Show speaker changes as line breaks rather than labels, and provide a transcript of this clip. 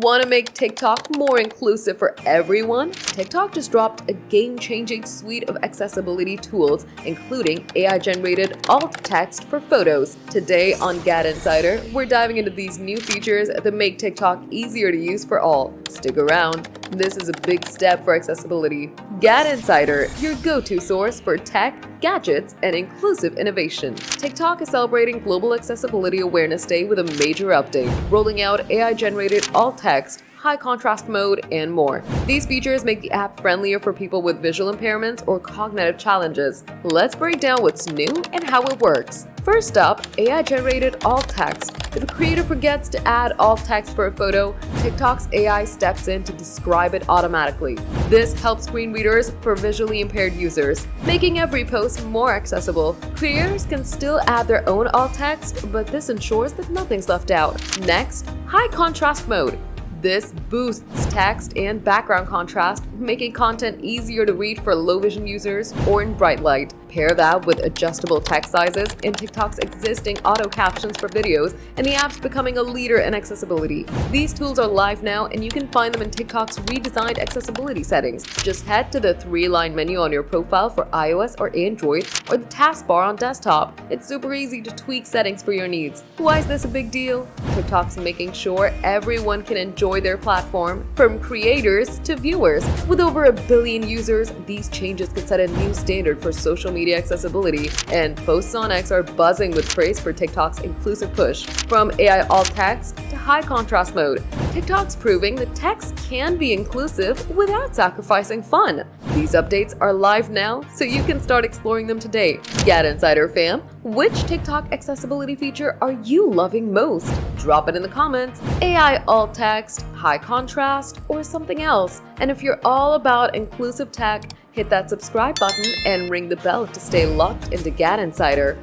Want to make TikTok more inclusive for everyone? TikTok just dropped a game-changing suite of accessibility tools, including AI-generated alt text for photos. Today on GadInsider, we're diving into these new features that make TikTok easier to use for all. Stick around. This is a big step for accessibility. GadInsider, your go-to source for tech, gadgets, and inclusive innovation. TikTok is celebrating Global Accessibility Awareness Day with a major update, rolling out AI-generated alt text, high contrast mode, and more. These features make the app friendlier for people with visual impairments or cognitive challenges. Let's break down what's new and how it works. First up, AI-generated alt text. If a creator forgets to add alt text for a photo, TikTok's AI steps in to describe it automatically. This helps screen readers for visually impaired users, making every post more accessible. Creators can still add their own alt text, but this ensures that nothing's left out. Next, high contrast mode. This boosts text and background contrast, making content easier to read for low vision users or in bright light. Pair that with adjustable text sizes in TikTok's existing auto captions for videos, and the app's becoming a leader in accessibility. These tools are live now, and you can find them in TikTok's redesigned accessibility settings. Just head to the 3-line menu on your profile for iOS or Android, or the taskbar on desktop. It's super easy to tweak settings for your needs. Why is this a big deal? TikTok's making sure everyone can enjoy their platform, from creators to viewers. With over 1 billion users, these changes could set a new standard for social media accessibility, and posts on X are buzzing with praise for TikTok's inclusive push. From AI alt text to high contrast mode, TikTok's proving that text can be inclusive without sacrificing fun. These updates are live now, so you can start exploring them today. GadInsider fam, which TikTok accessibility feature are you loving most? Drop it in the comments. AI alt text, high contrast, or something else? And if you're all about inclusive tech, hit that subscribe button and ring the bell to stay locked into GadInsider.